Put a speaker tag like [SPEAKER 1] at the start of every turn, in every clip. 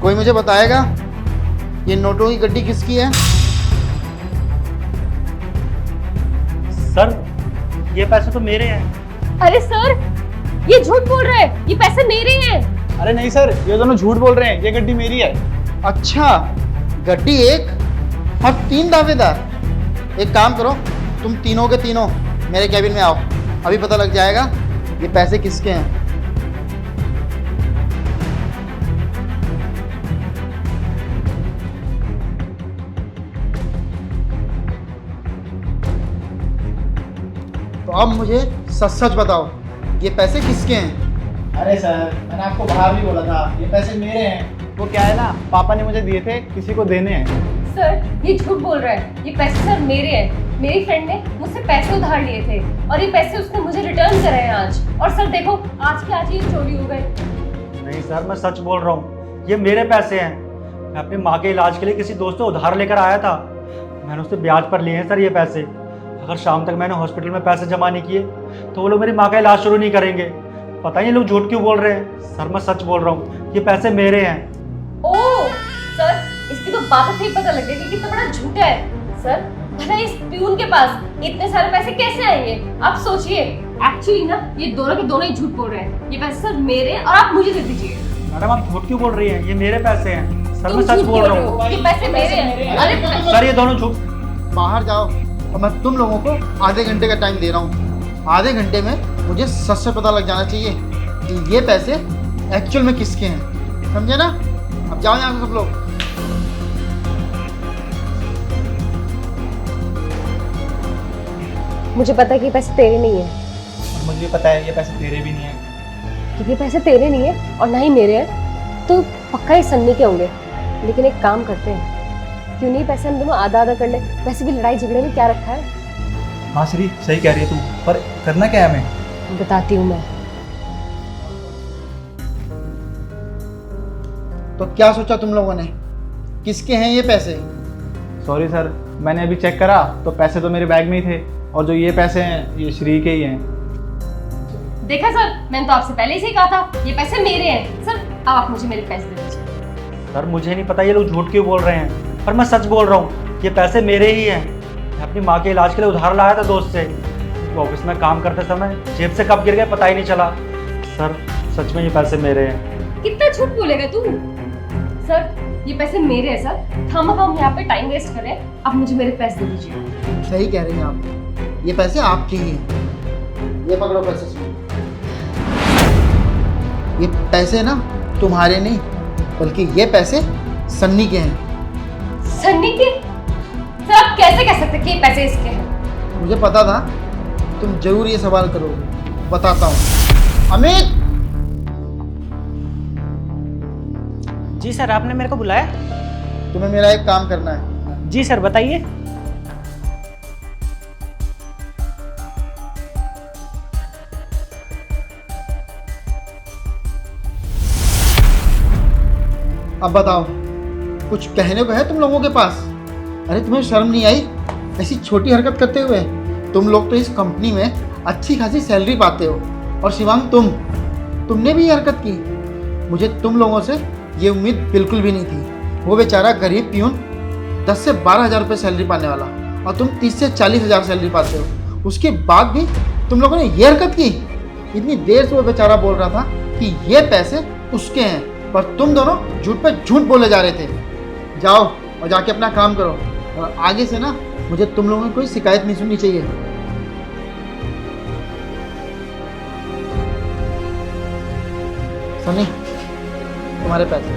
[SPEAKER 1] कोई मुझे बताएगा ये नोटों की गड्डी किसकी है?
[SPEAKER 2] सर ये पैसे तो मेरे हैं।
[SPEAKER 3] अरे सर, ये झूठ बोल रहे हैं, ये पैसे मेरे हैं।
[SPEAKER 4] अरे नहीं सर, ये दोनों झूठ बोल रहे हैं, ये गड्डी मेरी है।
[SPEAKER 1] अच्छा, गड्डी एक और 3 दावेदार। एक काम करो, तुम तीनों के तीनों मेरे कैबिन में आओ, अभी पता लग जाएगा ये पैसे किसके हैं। तो अब मुझे सच सच बताओ, ये पैसे किसके हैं?
[SPEAKER 4] अरे सर, मैंने आपको बाहर भी बोला था, ये पैसे मेरे हैं। वो क्या है ना, पापा ने मुझे दिए थे, किसी को देने हैं।
[SPEAKER 3] सर ये झूठ बोल रहा है, ये पैसे सर मेरे हैं। मेरी फ्रेंड ने मुझसे पैसे उधार लिए थे और ये पैसे उसने मुझे रिटर्न करे हैं आज। और सर देखो, आज के आज ही चोरी हो गए।
[SPEAKER 2] नहीं सर, मैं सच बोल रहा हूँ, ये मेरे पैसे हैं। मैं अपनी माँ के इलाज के लिए किसी दोस्त से उधार लेकर आया था। मैंने उससे ब्याज पर लिए हैं सर ये पैसे। अगर शाम तक मैंने हॉस्पिटल में पैसे जमा नहीं किए तो वो लोग मेरी माँ का इलाज शुरू नहीं करेंगे। पता नहीं ये लोग झूठ क्यों बोल रहे हैं। सर मैं सच बोल रहा हूँ, ये पैसे मेरे हैं।
[SPEAKER 3] ओह सर, इसकी तो बातों से ही पता लग गया कि कितना बड़ा झूठा है। सर भला इस प्यून के पास इतने सारे पैसे कैसे आएंगे? आप सोचिए, एक्चुअली ना ये दोनों के दोनों ही झूठ बोल रहे हैं। ये पैसे सर मेरे हैं और आप मुझे दे दीजिए।
[SPEAKER 2] मैडम आप झूठ क्यों बोल रही हैं? ये मेरे पैसे हैं सर,
[SPEAKER 3] तुम
[SPEAKER 2] मैं सच
[SPEAKER 3] झूठ
[SPEAKER 2] बोल रहा
[SPEAKER 3] रहे
[SPEAKER 2] हूँ।
[SPEAKER 3] हो, ये पैसे मेरे हैं। अरे
[SPEAKER 2] सर ये दोनों झूठ।
[SPEAKER 1] बाहर जाओ और मैं तुम लोगों को आधे घंटे का टाइम दे रहा हूँ। आधे घंटे में मुझे सच से पता लग जाना चाहिए कि ये पैसे एक्चुअल में किसके हैं, समझे ना? अब जाओ यहाँ से सब लोग।
[SPEAKER 3] मुझे पता है कि ये पैसे तेरे नहीं है।
[SPEAKER 4] मुझे पता है ये पैसे तेरे भी नहीं है।
[SPEAKER 3] क्योंकि पैसे तेरे नहीं है और ना ही मेरे हैं, तो पक्का ही सन्नी के होंगे। लेकिन एक काम करते हैं, क्यों नहीं पैसे हम दोनों आधा आधा कर ले? वैसे भी लड़ाई झगड़े में क्या रखा है।
[SPEAKER 4] हाँ श्री, सही कह रही है तू, पर करना क्या है हमें?
[SPEAKER 3] बताती हूँ मैं।
[SPEAKER 1] तो क्या सोचा तुम लोगों ने, किसके हैं ये पैसे?
[SPEAKER 4] सॉरी सर, मैंने अभी चेक करा तो पैसे तो मेरे बैग में ही थे, और जो ये पैसे हैं ये श्री के ही हैं।
[SPEAKER 3] देखा सर, मैंने तो आपसे पहले से ही कहा था ये पैसे मेरे हैं। सर अब आप मुझे मेरे पैसे दे दीजिए।
[SPEAKER 2] सर मुझे नहीं पता ये लोग झूठ क्यों बोल रहे हैं, पर मैं सच बोल रहा हूँ, ये पैसे मेरे ही हैं। मैं अपनी माँ के इलाज के लिए उधार लाया था दोस्त से। वो ऑफिस में काम करते समय जेब से कब गिर गए पता ही नहीं चला। सर सच में ये पैसे मेरे हैं।
[SPEAKER 3] कितना झूठ बोलेगा तू? सर ये पैसे मेरे हैं सर, हम यहाँ पे टाइम वेस्ट कर रहे हैं। आप मुझे मेरे पैसे दे दीजिए।
[SPEAKER 1] सही कह रही हैं आप, ये पैसे आपके ही हैं। ये पकड़ो पैसे से। ये पैसे ना तुम्हारे नहीं, बल्कि ये पैसे सन्नी के हैं।
[SPEAKER 3] सन्नी के? सर आप कैसे कह सकते कि ये पैसे इसके हैं?
[SPEAKER 1] मुझे पता था तुम जरूर ये सवाल करोगे, बताता हूँ। अमित!
[SPEAKER 5] जी सर, आपने मेरे को बुलाया?
[SPEAKER 1] तुम्हें मेरा एक काम करना है।
[SPEAKER 5] जी सर, बताइए।
[SPEAKER 1] अब बताओ, कुछ कहने को है तुम लोगों के पास? अरे तुम्हें शर्म नहीं आई ऐसी छोटी हरकत करते हुए? तुम लोग तो इस कंपनी में अच्छी खासी सैलरी पाते हो, और शिवांग तुमने भी ये हरकत की। मुझे तुम लोगों से ये उम्मीद बिल्कुल भी नहीं थी। वो बेचारा गरीब प्यून 10 से 12 हज़ार रुपये सैलरी पाने वाला, और तुम 30 से 40 हज़ार सैलरी पाते हो। उसके बाद भी तुम लोगों ने ये हरकत की। इतनी देर से वो बेचारा बोल रहा था कि ये पैसे उसके हैं, पर तुम दोनों झूठ पे झूठ बोले जा रहे थे। जाओ और जाके अपना काम करो, और आगे से ना मुझे तुम लोगों की कोई शिकायत नहीं सुननी चाहिए। सनी, तुम्हारे पैसे।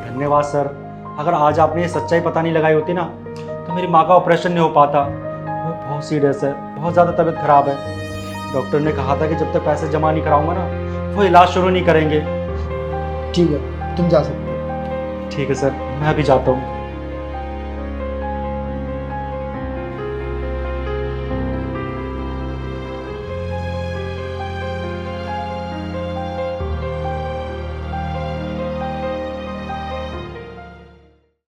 [SPEAKER 2] धन्यवाद सर। अगर आज आपने ये सच्चाई पता नहीं लगाई होती ना तो मेरी माँ का ऑपरेशन नहीं हो पाता। वो बहुत सीरियस है, बहुत ज़्यादा तबीयत खराब है। डॉक्टर ने कहा था कि जब तक पैसे जमा नहीं कराऊंगा ना वो इलाज शुरू नहीं करेंगे।
[SPEAKER 1] ठीक है, तुम जा सकते हो।
[SPEAKER 2] ठीक है सर, मैं अभी जाता हूँ।